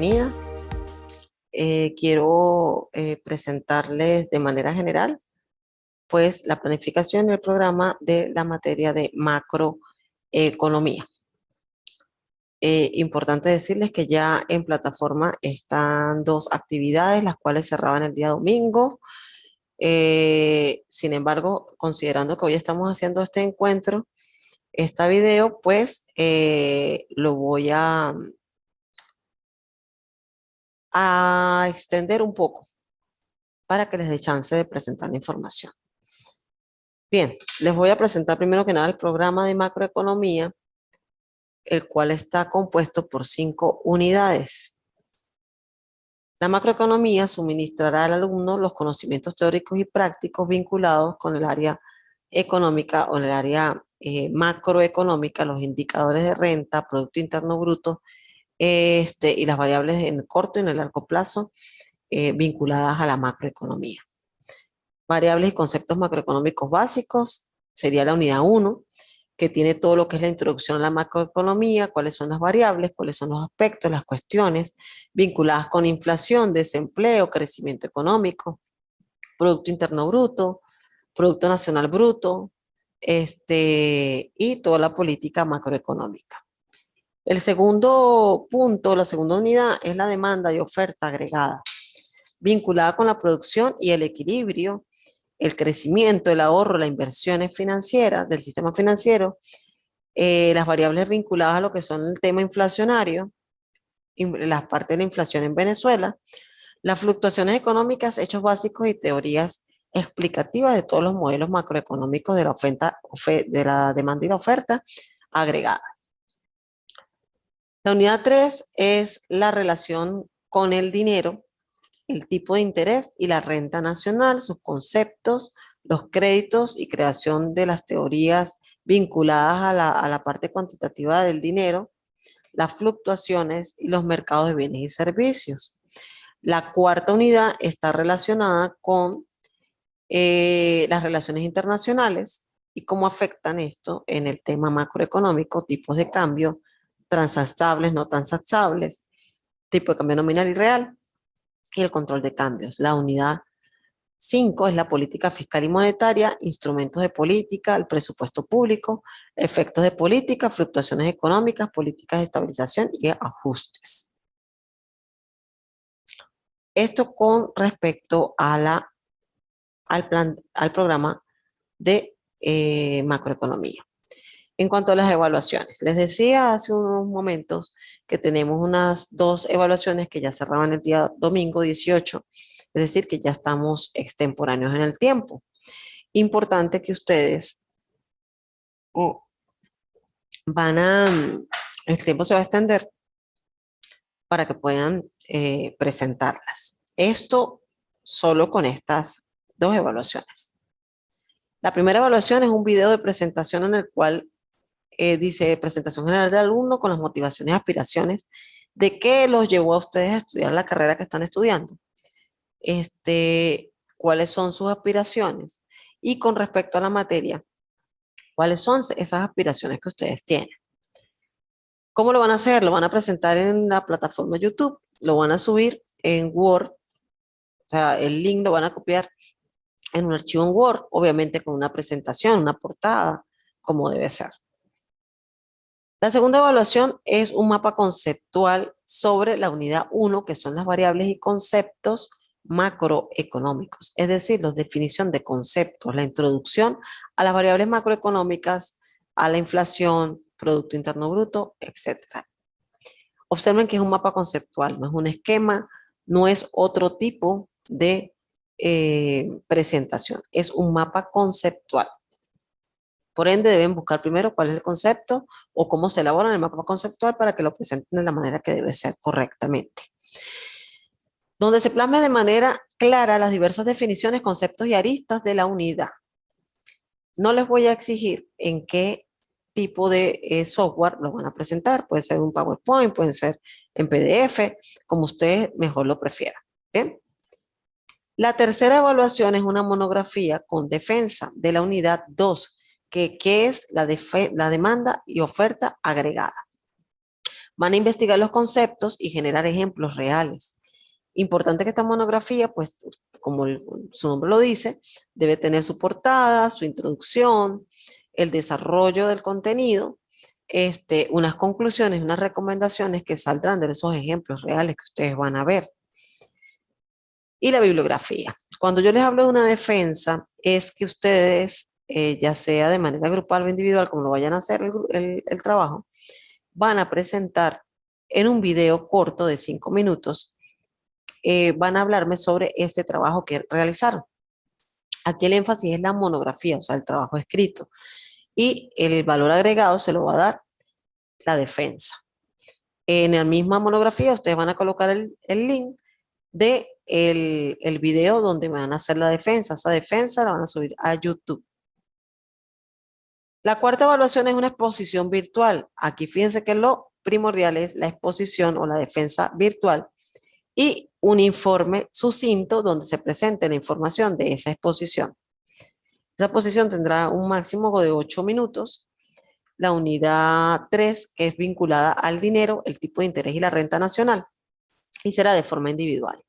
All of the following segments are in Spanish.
bienvenida. Quiero presentarles de manera general pues la planificación del programa de la materia de macroeconomía. Importante decirles que ya en plataforma están 2 actividades, las cuales cerraban el día domingo. Sin embargo, considerando que hoy estamos haciendo este encuentro, este video, pues lo voy a extender un poco para que les dé chance de presentar la información. Bien, les voy a presentar primero que nada el programa de macroeconomía, el cual está compuesto por 5 unidades. La macroeconomía suministrará al alumno los conocimientos teóricos y prácticos vinculados con el área económica o en el área macroeconómica, los indicadores de renta, Producto Interno Bruto, y las variables en el corto y en el largo plazo vinculadas a la macroeconomía. Variables y conceptos macroeconómicos básicos sería la unidad 1, que tiene todo lo que es la introducción a la macroeconomía, cuáles son las variables, cuáles son los aspectos, las cuestiones vinculadas con inflación, desempleo, crecimiento económico, Producto Interno Bruto, Producto Nacional Bruto, y toda la política macroeconómica. El segundo punto, la segunda unidad, es la demanda y oferta agregada, vinculada con la producción y el equilibrio, el crecimiento, el ahorro, las inversiones financieras del sistema financiero, las variables vinculadas a lo que son el tema inflacionario, las partes de la inflación en Venezuela, las fluctuaciones económicas, hechos básicos y teorías explicativas de todos los modelos macroeconómicos de la demanda y la oferta agregada. La unidad 3 es la relación con el dinero, el tipo de interés y la renta nacional, sus conceptos, los créditos y creación de las teorías vinculadas a la parte cuantitativa del dinero, las fluctuaciones y los mercados de bienes y servicios. La cuarta unidad está relacionada con las relaciones internacionales y cómo afectan esto en el tema macroeconómico, tipos de cambio, transactables, no transactables, tipo de cambio nominal y real, y el control de cambios. La unidad 5 es la política fiscal y monetaria, instrumentos de política, el presupuesto público, efectos de política, fluctuaciones económicas, políticas de estabilización y ajustes. Esto con respecto a al programa de macroeconomía. En cuanto a las evaluaciones, les decía hace unos momentos que tenemos unas 2 evaluaciones que ya cerraban el día domingo 18, es decir, que ya estamos extemporáneos en el tiempo. Importante que ustedes el tiempo se va a extender para que puedan presentarlas. Esto solo con estas 2 evaluaciones. La primera evaluación es un video de presentación en el cual dice presentación general del alumno con las motivaciones y aspiraciones de qué los llevó a ustedes a estudiar la carrera que están estudiando. Cuáles son sus aspiraciones y con respecto a la materia, cuáles son esas aspiraciones que ustedes tienen. ¿Cómo lo van a hacer? Lo van a presentar en la plataforma YouTube, lo van a subir en Word, o sea, el link lo van a copiar en un archivo en Word, obviamente con una presentación, una portada, como debe ser. La segunda evaluación es un mapa conceptual sobre la unidad 1, que son las variables y conceptos macroeconómicos, es decir, la definición de conceptos, la introducción a las variables macroeconómicas, a la inflación, Producto Interno Bruto, etc. Observen que es un mapa conceptual, no es un esquema, no es otro tipo de presentación, es un mapa conceptual. Por ende, deben buscar primero cuál es el concepto o cómo se elabora el mapa conceptual para que lo presenten de la manera que debe ser correctamente. Donde se plasme de manera clara las diversas definiciones, conceptos y aristas de la unidad. No les voy a exigir en qué tipo de software lo van a presentar. Puede ser un PowerPoint, puede ser en PDF, como ustedes mejor lo prefieran. ¿Bien? La tercera evaluación es una monografía con defensa de la unidad 2, que es la demanda y oferta agregada. Van a investigar los conceptos y generar ejemplos reales. Importante que esta monografía, pues, como su nombre lo dice, debe tener su portada, su introducción, el desarrollo del contenido, unas conclusiones, unas recomendaciones que saldrán de esos ejemplos reales que ustedes van a ver. Y la bibliografía. Cuando yo les hablo de una defensa, es que ustedes, ya sea de manera grupal o individual, como lo vayan a hacer el trabajo, van a presentar en un video corto de 5 minutos, van a hablarme sobre este trabajo que realizaron. Aquí el énfasis es la monografía, o sea, el trabajo escrito. Y el valor agregado se lo va a dar la defensa. En la misma monografía ustedes van a colocar el link de el video donde van a hacer la defensa. Esa defensa la van a subir a YouTube. La cuarta evaluación es una exposición virtual. Aquí fíjense que lo primordial es la exposición o la defensa virtual y un informe sucinto donde se presente la información de esa exposición. Esa exposición tendrá un máximo de 8 minutos. La unidad 3, que es vinculada al dinero, el tipo de interés y la renta nacional, y será de forma individual.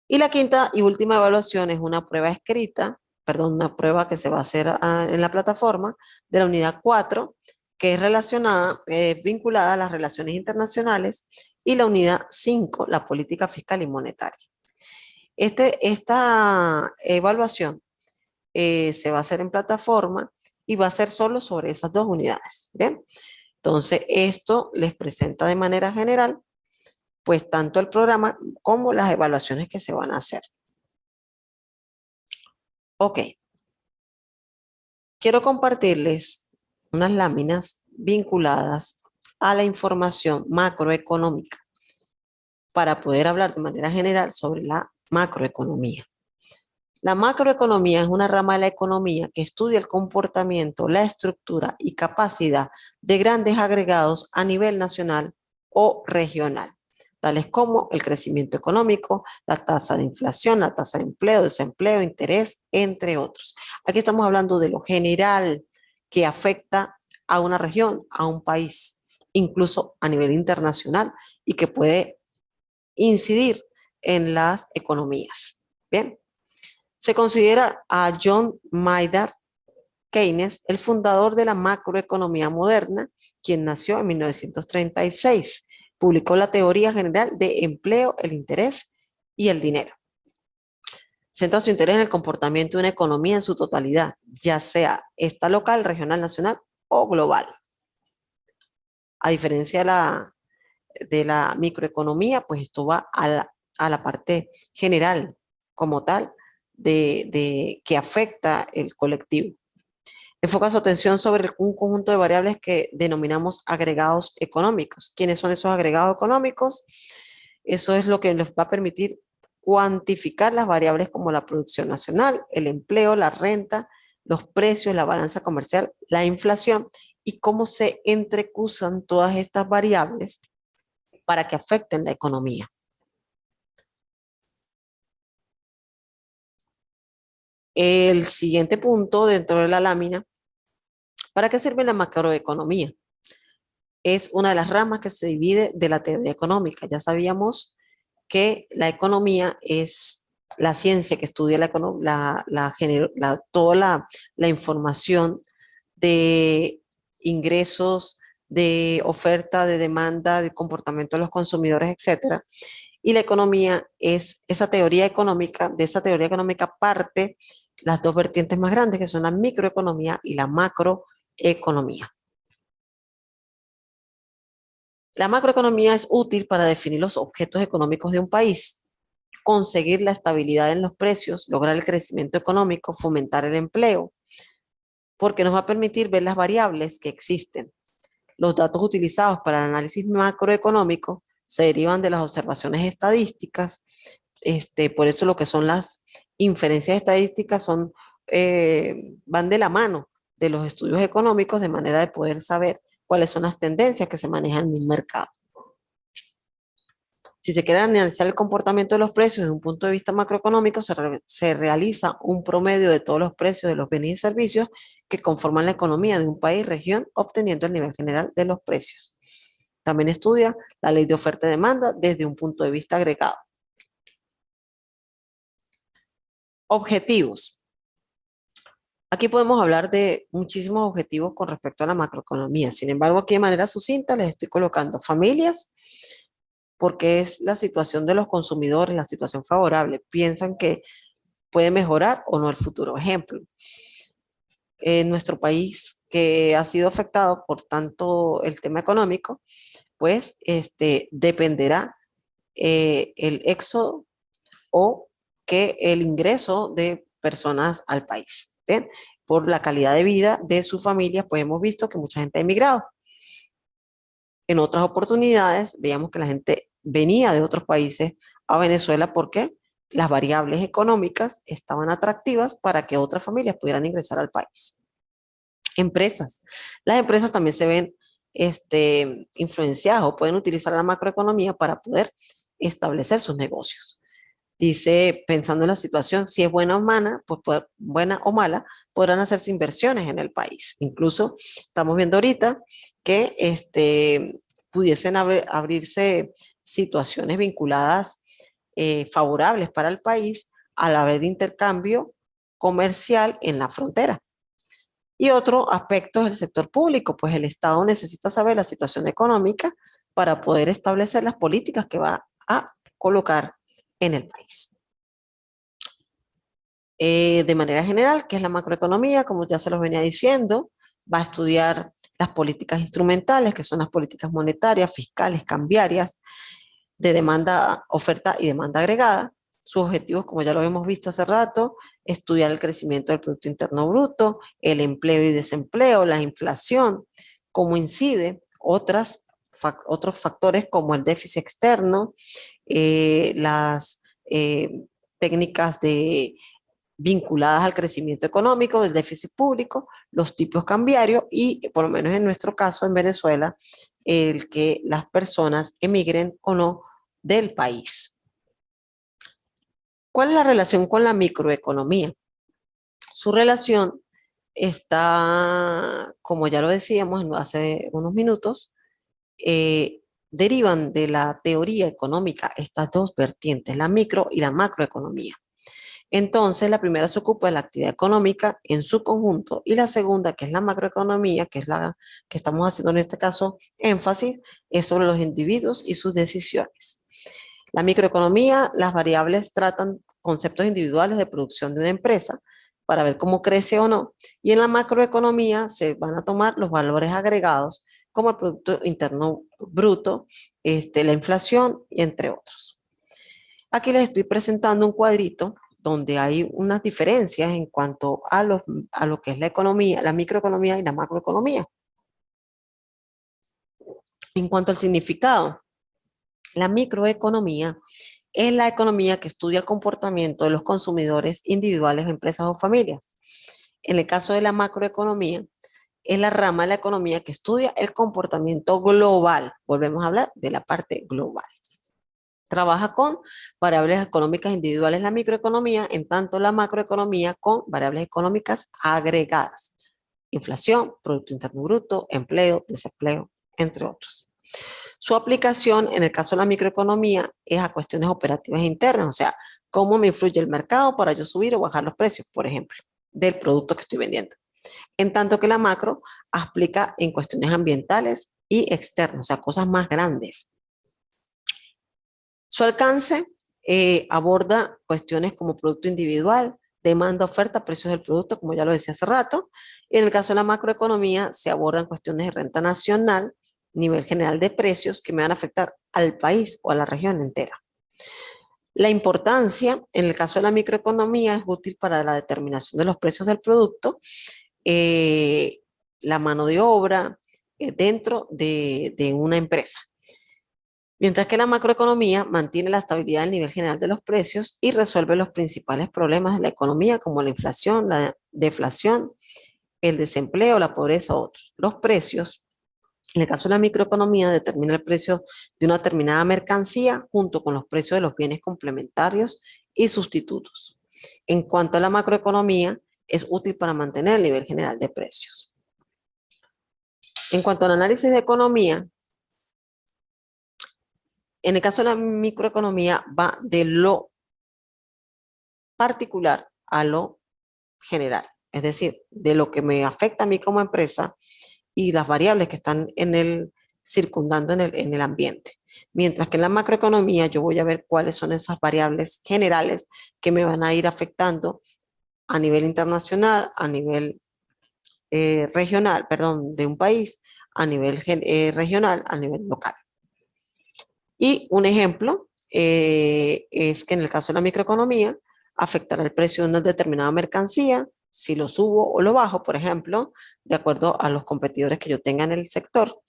Y la quinta y última evaluación es una prueba escrita, perdón, una prueba que se va a hacer en la plataforma de la unidad 4, que es relacionada, vinculada a las relaciones internacionales, y la unidad 5, la política fiscal y monetaria. Esta evaluación se va a hacer en plataforma y va a ser solo sobre esas dos unidades. ¿Bien? Entonces, esto les presenta de manera general, pues tanto el programa como las evaluaciones que se van a hacer. Ok. Quiero compartirles unas láminas vinculadas a la información macroeconómica para poder hablar de manera general sobre la macroeconomía. La macroeconomía es una rama de la economía que estudia el comportamiento, la estructura y capacidad de grandes agregados a nivel nacional o regional, tales como el crecimiento económico, la tasa de inflación, la tasa de empleo, desempleo, interés, entre otros. Aquí estamos hablando de lo general que afecta a una región, a un país, incluso a nivel internacional, y que puede incidir en las economías. Bien. Se considera a John Maynard Keynes el fundador de la macroeconomía moderna, quien nació en 1936. Publicó la teoría general de empleo, el interés y el dinero. Centra su interés en el comportamiento de una economía en su totalidad, ya sea esta local, regional, nacional o global. A diferencia de la microeconomía, pues esto va a la parte general como tal, que afecta el colectivo. Enfoca su atención sobre un conjunto de variables que denominamos agregados económicos. ¿Quiénes son esos agregados económicos? Eso es lo que nos va a permitir cuantificar las variables como la producción nacional, el empleo, la renta, los precios, la balanza comercial, la inflación y cómo se entrecruzan todas estas variables para que afecten la economía. El siguiente punto dentro de la lámina, ¿para qué sirve la macroeconomía? Es una de las ramas que se divide de la teoría económica. Ya sabíamos que la economía es la ciencia que estudia toda la información de ingresos, de oferta, de demanda, de comportamiento de los consumidores, etcétera. Y la economía es esa teoría económica, de esa teoría económica parte las dos vertientes más grandes, que son la microeconomía y la macroeconomía. La macroeconomía es útil para definir los objetos económicos de un país, conseguir la estabilidad en los precios, lograr el crecimiento económico, fomentar el empleo, porque nos va a permitir ver las variables que existen. Los datos utilizados para el análisis macroeconómico se derivan de las observaciones estadísticas. Por eso lo que son las inferencias estadísticas van de la mano de los estudios económicos, de manera de poder saber cuáles son las tendencias que se manejan en el mercado. Si se quiere analizar el comportamiento de los precios desde un punto de vista macroeconómico, se realiza un promedio de todos los precios de los bienes y servicios que conforman la economía de un país, región, obteniendo el nivel general de los precios. También estudia la ley de oferta y demanda desde un punto de vista agregado. Objetivos. Aquí podemos hablar de muchísimos objetivos con respecto a la macroeconomía. Sin embargo, aquí de manera sucinta les estoy colocando familias, porque es la situación de los consumidores, la situación favorable. Piensan que puede mejorar o no el futuro. Ejemplo, en nuestro país que ha sido afectado por tanto el tema económico, pues dependerá el éxodo o que el ingreso de personas al país. ¿Bien? Por la calidad de vida de sus familias, pues hemos visto que mucha gente ha emigrado. En otras oportunidades, veíamos que la gente venía de otros países a Venezuela porque las variables económicas estaban atractivas para que otras familias pudieran ingresar al país. Empresas. Las empresas también se ven influenciadas o pueden utilizar la macroeconomía para poder establecer sus negocios. Dice, pensando en la situación, si es buena o mala, pues buena o mala, podrán hacerse inversiones en el país. Incluso estamos viendo ahorita que pudiesen abrirse situaciones vinculadas favorables para el país al haber intercambio comercial en la frontera. Y otro aspecto es el sector público, pues el Estado necesita saber la situación económica para poder establecer las políticas que va a colocar en el país. De manera general, ¿qué es la macroeconomía? Como ya se los venía diciendo, va a estudiar las políticas instrumentales, que son las políticas monetarias, fiscales, cambiarias, de demanda, oferta y demanda agregada. Sus objetivos, como ya lo hemos visto hace rato, estudiar el crecimiento del Producto Interno Bruto, el empleo y desempleo, la inflación, cómo incide otros factores como el déficit externo, las técnicas vinculadas al crecimiento económico, del déficit público, los tipos cambiarios y, por lo menos en nuestro caso en Venezuela, el que las personas emigren o no del país. ¿Cuál es la relación con la microeconomía? Su relación está, como ya lo decíamos hace unos minutos, derivan de la teoría económica estas dos vertientes, la micro y la macroeconomía. Entonces, la primera se ocupa de la actividad económica en su conjunto y la segunda, que es la macroeconomía, que es la que estamos haciendo en este caso énfasis, es sobre los individuos y sus decisiones. La microeconomía, las variables tratan conceptos individuales de producción de una empresa para ver cómo crece o no, y en la macroeconomía se van a tomar los valores agregados como el Producto Interno Bruto, la inflación y entre otros. Aquí les estoy presentando un cuadrito donde hay unas diferencias en cuanto a lo que es la economía, la microeconomía y la macroeconomía. En cuanto al significado, la microeconomía es la economía que estudia el comportamiento de los consumidores individuales, empresas o familias. En el caso de la macroeconomía, es la rama de la economía que estudia el comportamiento global. Volvemos a hablar de la parte global. Trabaja con variables económicas individuales la microeconomía, en tanto la macroeconomía con variables económicas agregadas. Inflación, Producto Interno Bruto, empleo, desempleo, entre otros. Su aplicación, en el caso de la microeconomía, es a cuestiones operativas internas, o sea, cómo me influye el mercado para yo subir o bajar los precios, por ejemplo, del producto que estoy vendiendo. En tanto que la macro aplica en cuestiones ambientales y externas, o sea, cosas más grandes. Su alcance aborda cuestiones como producto individual, demanda, oferta, precios del producto, como ya lo decía hace rato. Y en el caso de la macroeconomía se abordan cuestiones de renta nacional, nivel general de precios que me van a afectar al país o a la región entera. La importancia, en el caso de la microeconomía, es útil para la determinación de los precios del producto, la mano de obra dentro de una empresa. Mientras que la macroeconomía mantiene la estabilidad del nivel general de los precios y resuelve los principales problemas de la economía como la inflación, la deflación, el desempleo, la pobreza, otros. Los precios, en el caso de la microeconomía, determina el precio de una determinada mercancía junto con los precios de los bienes complementarios y sustitutos. En cuanto a la macroeconomía, es útil para mantener el nivel general de precios. En cuanto al análisis de economía, En el caso de la microeconomía va de lo particular a lo general, es decir, de lo que me afecta a mí como empresa y las variables que están circundando en el ambiente. Mientras que en la macroeconomía yo voy a ver cuáles son esas variables generales que me van a ir afectando a nivel internacional, a nivel regional, perdón, de un país, a nivel regional, a nivel local. Y un ejemplo es que en el caso de la microeconomía, afectará el precio de una determinada mercancía, si lo subo o lo bajo, por ejemplo, de acuerdo a los competidores que yo tenga en el sector.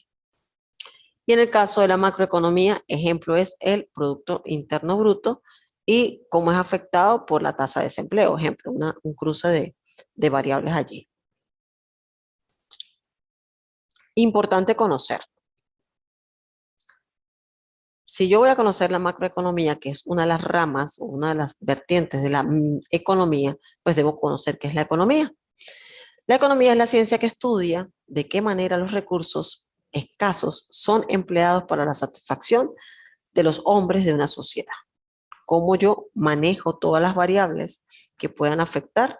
Y en el caso de la macroeconomía, ejemplo es el Producto Interno Bruto y cómo es afectado por la tasa de desempleo, ejemplo, un cruce de variables allí. Importante conocer. Si yo voy a conocer la macroeconomía, que es una de las ramas o una de las vertientes de la economía, pues debo conocer qué es la economía. La economía es la ciencia que estudia de qué manera los recursos escasos son empleados para la satisfacción de los hombres de una sociedad. Cómo yo manejo todas las variables que puedan afectar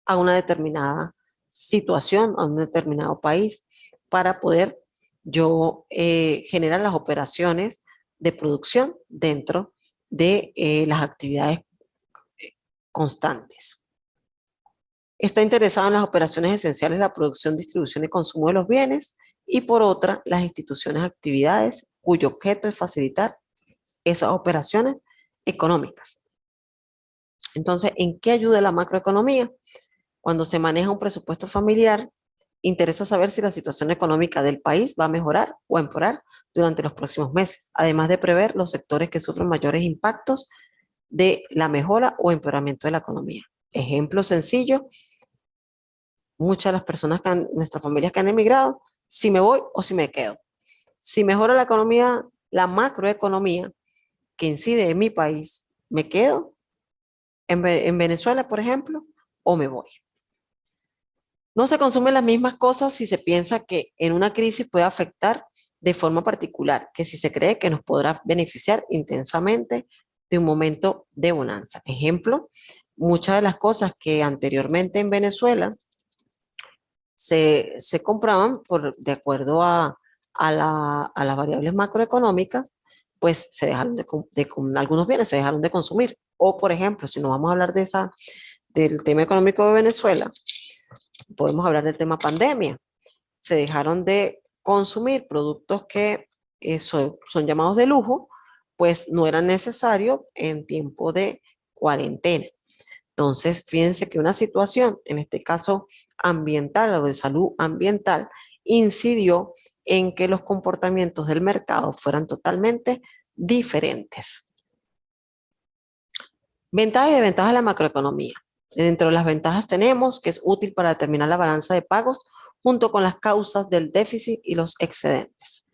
a una determinada situación, a un determinado país, para poder yo generar las operaciones de producción dentro de las actividades constantes. Está interesado en las operaciones esenciales de la producción, distribución y consumo de los bienes, y por otra, las instituciones, actividades cuyo objeto es facilitar esas operaciones económicas. Entonces, ¿en qué ayuda la macroeconomía? Cuando se maneja un presupuesto familiar, interesa saber si la situación económica del país va a mejorar o empeorar durante los próximos meses, además de prever los sectores que sufren mayores impactos de la mejora o empeoramiento de la economía. Ejemplo sencillo, muchas de las personas, nuestras familias que han emigrado, si me voy o si me quedo. Si mejora la economía, la macroeconomía que incide en mi país, me quedo en Venezuela, por ejemplo, o me voy. No se consumen las mismas cosas si se piensa que en una crisis puede afectar de forma particular, que si se cree que nos podrá beneficiar intensamente de un momento de bonanza. Ejemplo, muchas de las cosas que anteriormente en Venezuela se compraban de acuerdo a las variables macroeconómicas, pues se dejaron algunos bienes se dejaron de consumir. O, por ejemplo, si nos vamos a hablar del tema económico de Venezuela, podemos hablar del tema pandemia. Se dejaron de consumir productos que son llamados de lujo, pues no eran necesarios en tiempo de cuarentena. Entonces, fíjense que una situación, en este caso ambiental o de salud ambiental, incidió en que los comportamientos del mercado fueran totalmente diferentes. Ventajas y desventajas de la macroeconomía. Dentro de las ventajas tenemos que es útil para determinar la balanza de pagos junto con las causas del déficit y los excedentes.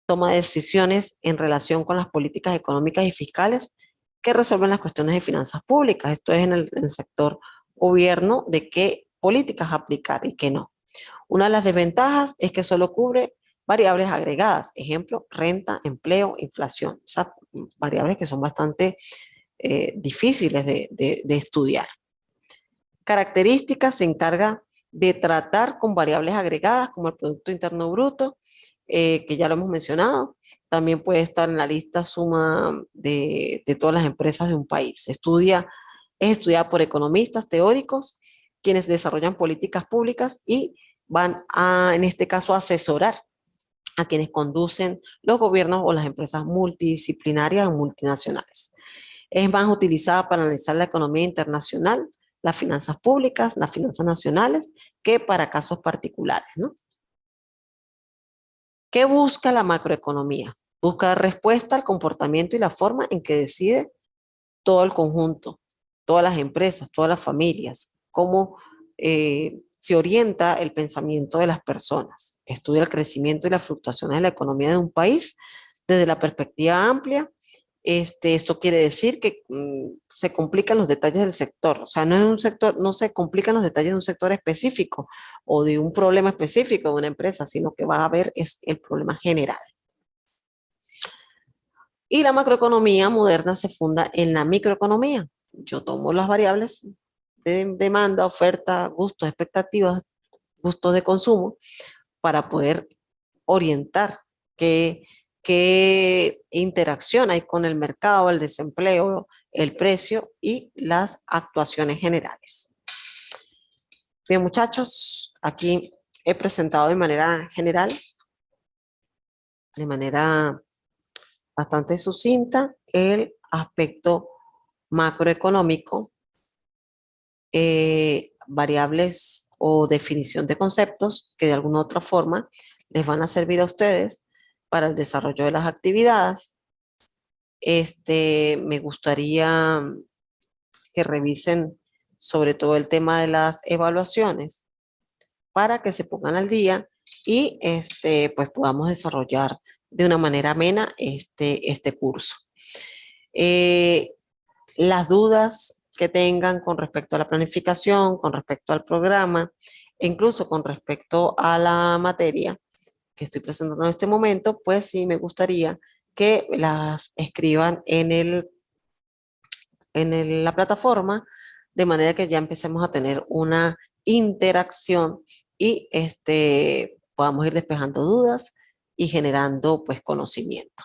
Toma de decisiones en relación con las políticas económicas y fiscales que resuelven las cuestiones de finanzas públicas. Esto es en el sector gobierno, de qué políticas aplicar y qué no. Una de las desventajas es que solo cubre variables agregadas, ejemplo, renta, empleo, inflación. Esas variables que son bastante difíciles de estudiar. Características, se encarga de tratar con variables agregadas como el Producto Interno Bruto, que ya lo hemos mencionado. También puede estar en la lista suma de todas las empresas de un país. Es estudiada por economistas teóricos, quienes desarrollan políticas públicas y van en este caso, a asesorar a quienes conducen los gobiernos o las empresas multidisciplinarias o multinacionales. Es más utilizada para analizar la economía internacional, las finanzas públicas, las finanzas nacionales, que para casos particulares, ¿no? ¿Qué busca la macroeconomía? Busca dar respuesta al comportamiento y la forma en que decide todo el conjunto, todas las empresas, todas las familias, cómo se orienta el pensamiento de las personas. Estudia el crecimiento y las fluctuaciones de la economía de un país desde la perspectiva amplia. Esto quiere decir que se complican los detalles del sector, o sea, no se complican los detalles de un sector específico o de un problema específico de una empresa, sino que va a ver es el problema general. Y la macroeconomía moderna se funda en la microeconomía. Yo tomo las variables de demanda, oferta, gustos, expectativas, gustos de consumo para poder orientar qué interacción hay con el mercado, el desempleo, el precio y las actuaciones generales. Bien, muchachos, aquí he presentado de manera general, de manera bastante sucinta, el aspecto macroeconómico, variables o definición de conceptos que de alguna u otra forma les van a servir a ustedes para el desarrollo de las actividades. Me gustaría que revisen sobre todo el tema de las evaluaciones para que se pongan al día y pues podamos desarrollar de una manera amena este curso. Las dudas que tengan con respecto a la planificación, con respecto al programa, e incluso con respecto a la materia que estoy presentando en este momento, pues sí me gustaría que las escriban la plataforma, de manera que ya empecemos a tener una interacción y podamos ir despejando dudas y generando pues conocimiento.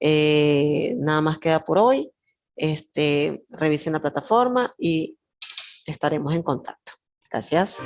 Nada más queda por hoy. Revisen la plataforma y estaremos en contacto. Gracias.